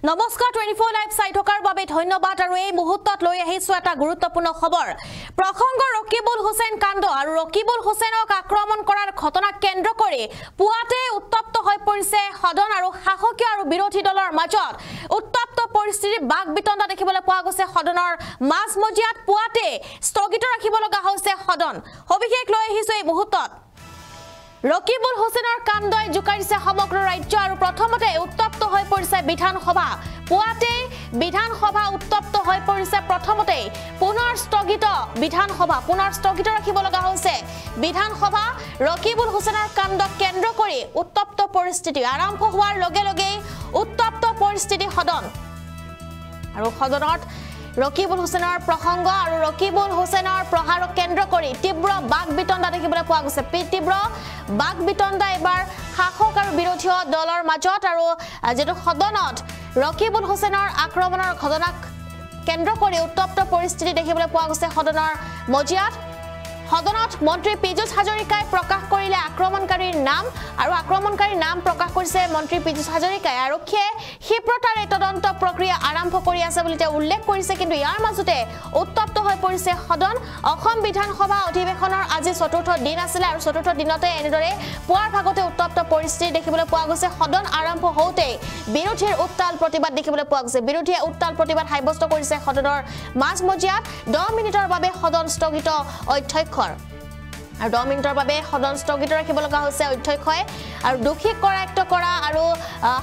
নমস্কাৰ 24 লাইভ চাই থকাৰ বাবে ধন্যবাদ আৰু এই মুহূৰ্তত লৈ আহিছো এটা গুৰুত্বপূৰ্ণ খবৰ প্ৰসংগ ৰকিবুল হুছেইন কাণ্ড আৰু ৰকিবুল হুছেইনক আক্ৰমণ কৰাৰ ঘটনাক কেন্দ্ৰ কৰি পুৱাতে উত্তপ্ত হৈ পৰিছে সদন আৰু শাসকীয় আৰু বিৰোধী দলৰ মাজত উত্তপ্ত পৰিস্থিতি বাক বিতণ্ডা দেখিবলৈ পোৱা গৈছে সদনৰ মাজমজিয়াত পুৱাতে স্থগিত ৰাখিব লগা হৈছে সদন সবিশেষ লৈ আহিছো এই মুহূৰ্তত ৰকিবুল হুছেইনৰ কাণ্ডই জুকাৰিছে সমগ্ৰ ৰাজ্য আৰু প্ৰথমতে উত্তপ্ত হৈ পৰিছে বিধানসভা পুৱাতে বিধানসভা উত্তপ্ত হৈ পৰিছে প্ৰথমতে পুনৰ স্থগিত বিধানসভা পুনৰ স্থগিত ৰাখিব লগা হৈছে বিধানসভা ৰকিবুল হুছেইনৰ কাণ্ডক কেন্দ্ৰ কৰি উত্তপ্ত পৰিস্থিতি আৰম্ভ হোৱাৰ লগে লগে উত্তপ্ত পৰিস্থিতি সদন আৰু সদনত ৰকিবুল হুছেইনৰ প্ৰসংগ আৰু ৰকিবুল হুছেইনৰ প্ৰহাৰক কেন্দ্ৰ কৰি তীব্ৰ বাক বিতণ্ডা দেখিবলৈ পোৱা গৈছে তীব্ৰ বাক বিতণ্ডা এবাৰ শাসক আৰু বিৰোধী দলৰ মাজত আৰু যেটো সদনত ৰকিবুল হুছেইনৰ আক্ৰমণৰ ঘটনাক কেন্দ্ৰ কৰি উত্তপ্ত পৰিস্থিতি দেখিবলৈ পোৱা গৈছে সদনৰ মজিয়াত সদনত মন্ত্ৰী পীযুষ হাজৰিকাই প্ৰকাশ কৰিলে আক্ৰমণকাৰীৰ নাম আৰু আক্ৰমণকাৰীৰ নাম প্ৰকাশ কৰিছে মন্ত্ৰী পীযুষ হাজৰিকাই আৰক্ষীয়ে ক্ষিপ্ৰতাৰে তদন্ত প্ৰক্ৰিয়া আৰম্ভ কৰি আছে বুলি তেওঁ উল্লেখ কৰিছে কিন্তু ইয়াৰ মাজতে উত্তপ্ত হৈ পৰিছে সদন অসম বিধানসভা অধিৱেশনৰ আজি চতুৰ্থ দিন আছিল আৰু চতুৰ্থ দিনতে এনেদৰে পুৱাৰ ভাগতে উত্তপ্ত পৰিস্থিতি দেখিবলৈ পোৱা গৈছে সদন আৰম্ভ হওঁতে বিৰোধীৰ উত্তাল প্ৰতিবাদ দেখিবলৈ পোৱা গৈছে বিৰোধীয়ে উত্তাল প্ৰতিবাদ সাব্যস্ত কৰিছে সদনৰ মাজমজিয়াত 10 মিনিটৰ বাবে সদন স্থগিত অধ্যক্ষ আৰু 10 মিনিটৰ বাবে সদন স্থগিত ৰাখিব লগা হৈছে অধ্যক্ষই আৰু দোষী কৰায়ত্ব কৰা আৰু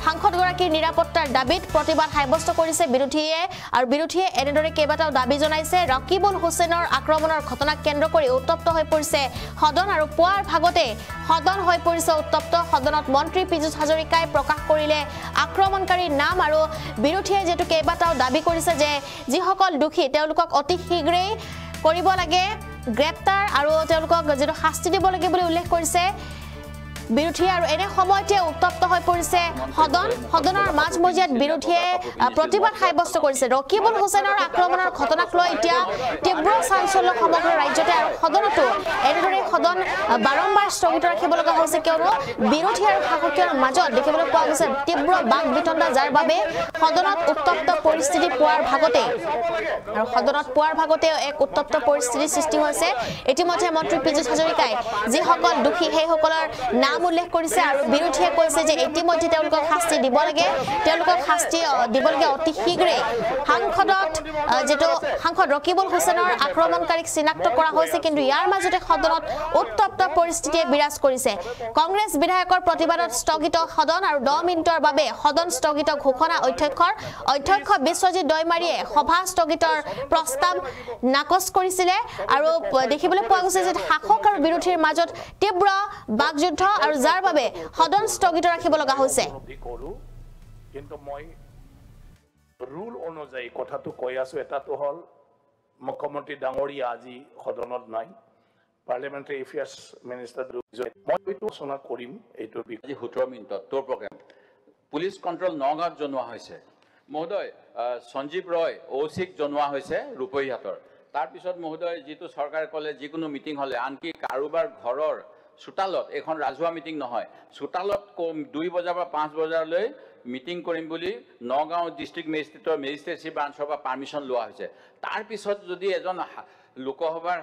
সাংসদগৰাকীৰ নিৰাপত্তাৰ দাবীত প্ৰতিবাদ সাব্যস্ত কৰিছে বিৰোধীয়ে এনেদৰে কেইবাটাও দাবী জনাইছে ৰকিবুল হুছেইনৰ আক্ৰমণৰ ঘটনাক কেন্দ্ৰ কৰি উত্তপ্ত হৈ পৰিছে সদন আৰু পুৱাৰ ভাগতে সদন হৈ পৰিছে উত্তপ্ত সদনত মন্ত্ৰী পীযুষ হাজৰিকাই প্ৰকাশ কৰিলে আক্ৰমণকাৰীৰ নাম আৰু বিৰোধীয়ে যেটো কেইবাটাও দাবী কৰিছে যে যিসকল দোষী তেওঁলোকক অতি শীঘ্ৰেই কৰিব লাগে গ্ৰেপ্তাৰ আৰু তেওঁলোকক যেটো শাস্তি দিব লাগে বুলি উল্লেখ কৰিছে বিৰোধী আৰু এনে সময়তে উত্তপ্ত হৈ পৰিছে সদনৰ মাজমজিয়াত বিৰোধীয়ে প্ৰতিবাদ সাব্যস্ত কৰিছে ৰকিবুল হুছেইনৰ আক্ৰমণৰ ঘটনাক লৈ এতিয়া তীব্ৰ চাঞ্চল্য সমগ্ৰ ৰাজ্যতে আৰু সদনতো এনেদৰে সদন বাৰম্বাৰ স্থগিত ৰাখিব লগা হৈছে কিয়নো বিৰোধী আৰু শাসকীয়ৰ মাজত দেখিবলৈ পোৱা গৈছে তীব্ৰ বাক বিতণ্ডা যাৰ বাবে সদনত উত্তপ্ত পৰিস্থিতি পোৱাৰ ভাগতে আৰু সদনত পোৱাৰ ভাগতে এক উত্তপ্ত পৰিস্থিতি সৃষ্টি হৈছে ইতিমধ্যে মন্ত্ৰী পীযুষ হাজৰিকাই যিসকল দোষী সেইসকলৰ নাম উল্লেখ কৰিছে আৰু বিৰোধীয়ে কৈছে যে ইতিমধ্যে তেওঁলোকক শাস্তি দিব লাগে অতি শীঘ্ৰে সাংসদ ৰকিবুল হুছেইনৰ আক্ৰমণকাৰীক চিনাক্ত কৰা হৈছে কিন্তু ইয়াৰ মাজতে সদনত উত্তপ্ত পৰিস্থিতিয়ে বিৰাজ কৰিছে কংগ্ৰেছ বিধায়কৰ প্ৰতিবাদত স্থগিত সদন আৰু 10 মিনিটৰ বাবে সদন স্থগিত ঘোষণা অধ্যক্ষ বিশ্বজিৎ দৈমাৰীয়ে সভা স্থগিতৰ প্ৰস্তাৱ নাকচ কৰিছিলে আৰু দেখিবলৈ পোৱা গৈছে যে শাসক আৰু বিৰোধীৰ মাজত তীব্ৰ বাকযুদ্ধ আৰু যাৰ বাবে সদন স্থগিত ৰাখিব লগা হৈছে কিন্তু মই ৰুল অনুযায়ী কথাটো কৈ আছো এটাটো হল মুখ্যমন্ত্ৰী ডাঙৰীয়া আজি সদনত নাই পাৰ্লিয়ামেণ্টাৰী এফেয়াৰ্ছ মিনিষ্টাৰ মই এইটো আলোচনা কৰিম এইটো আজি 17 মিনিটত তোৰ প্ৰগ্ৰাম পুলিচ কন্ট্ৰোল নগাঁৱত জনোৱা হৈছে মহোদয় সঞ্জীৱ ৰয় ওচিক জনোৱা হৈছে ৰূপহীহাটৰ তাৰ পিছত মহোদয় যেটো চৰকাৰে ক'লে যিকোনো মিটিং হলে আনকি কাৰোবাৰ ঘৰৰ চোতালত এখন ৰাজহুৱা মিটিং নহয় চোতালত 2 বজাৰ পৰা 5 বজালৈ মিটিং কৰিম বুলি নগাঁও ডিস্ট্ৰিক্ট মেজিষ্ট্ৰেসি ব্ৰাঞ্চৰ পৰা পাৰমিশন লোৱা হৈছে তাৰ পিছত যদি এজন লোকসভাৰ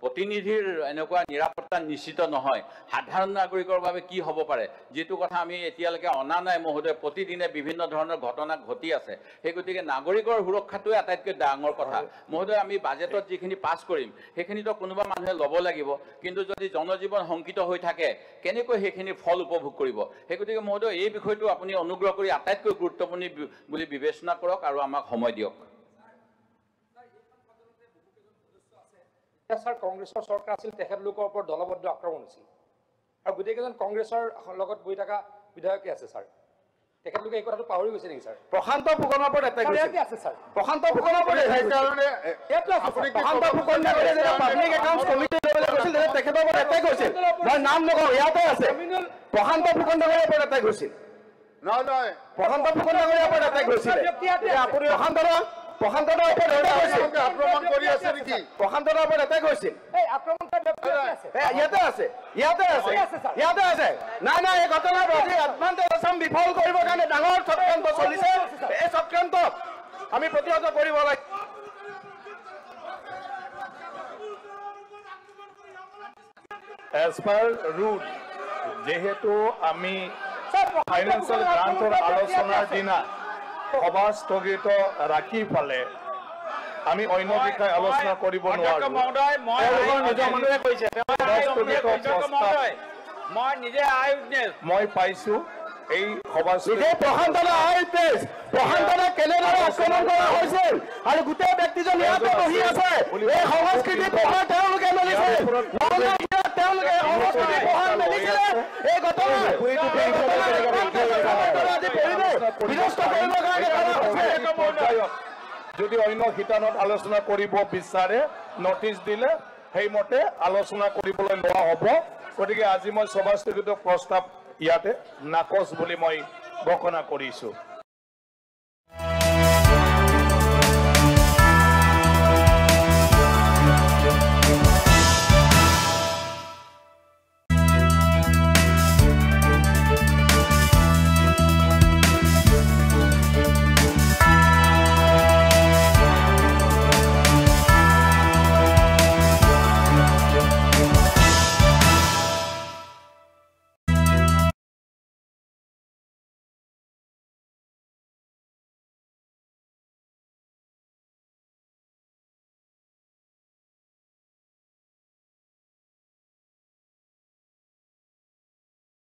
প্ৰতিনিধিৰ এনেকুৱা নিৰাপত্তা নিশ্চিত নহয় সাধাৰণ নাগৰিকৰ বাবে কি হ'ব পাৰে যেটো কথা আমি এতিয়ালৈকে অনা নাই মহোদয় প্ৰতিদিনে বিভিন্ন ধৰণৰ ঘটনা ঘটি আছে সেই গতিকে নাগৰিকৰ সুৰক্ষাটোৱে আটাইতকৈ ডাঙৰ কথা মহোদয় আমি বাজেটত যিখিনি পাছ কৰিম সেইখিনিতো কোনোবা মানুহে ল'ব লাগিব কিন্তু যদি জনজীৱন সংকিত হৈ থাকে কেনেকৈ সেইখিনি ফল উপভোগ কৰিব সেই গতিকে মহোদয় এই বিষয়টো আপুনি অনুগ্ৰহ কৰি আটাইতকৈ গুৰুত্বপূৰ্ণ বুলি বিবেচনা কৰক আৰু আমাক সময় দিয়ক স্যাৰ কংগ্ৰেসৰ সৰকাৰ আছিল তেখেতলোকৰ ওপৰত দলবদ্ধ আক্ৰমণ হৈছিল আৰু গোটেইকেইজন কংগ্ৰেছৰ লগত বহি থকা বিধায়ক আছে স্যাৰ তেখেতলোকে এই কথাটো পাহৰি গৈছে নেকি স্যাৰ প্ৰশান্ত ফুকনৰ ওপৰত এটাক আছে স্যাৰ প্ৰশান্ত ফুকনৰ ওপৰত সেইকাৰণে আপুনি প্ৰশান্ত ফুকনৰ যে পাব্লিক একাউণ্টছ কমিটি লেভেলত গৈছিল তেখেতৰ ওপৰত এটাক হৈছিল মই নাম নকওঁ ইয়াতে আছে প্ৰশান্ত ফুকনৰ ওপৰত এটাক হৈছিল নহয় প্ৰশান্ত ফুকনৰ ওপৰত এটাক হৈছিল আপুনি প্ৰশান্তৰ ওপৰত আক্ৰমণ কৰি আছে নেকি প্ৰশান্তৰ ওপৰত এটাক হৈছিল এই আক্ৰমণকাৰী ব্যক্তি আছে ইয়াতে আছে নাই এই ঘটনাৰ আজি আত্মন্ত অসম বিফল কৰিবৰ কাৰণে ডাঙৰ চক্ৰান্ত চলিছে আমি প্ৰতিহত কৰিব লাগিব। As per rule, যেহেতু আমি ফাইনেন্সিয়েল গ্ৰান্টৰ আলোচনাৰ দিনা সভা স্থগিত ৰাখি পালে আমি অন্য বিষয়ে আলোচনা কৰিব নোৱাৰো। মই পাইছো এই সভা প্ৰশান্তনে কেনেদৰে আক্ৰমণ কৰা হৈছিল আৰু গোটেই ব্যক্তিজন ইয়াতে বহি আছে। এই সংস্কৃতি প্ৰসাৰ তেওঁলোকে মেলিছে, তেওঁলোকে সংস্কৃতি প্ৰসাৰ মেলিছিলে। এই ঘটনা বিনষ্ট কৰিবৰ কাৰণে যদি অন্য শিতানত আলোচনা কৰিব বিচাৰে নটিচ দিলে সেইমতে আলোচনা কৰিবলৈ লোৱা হ'ব। গতিকে আজি মই সভা স্থগিত প্ৰস্তাৱ ইয়াতে নাকচ বুলি মই ঘোষণা কৰিছো।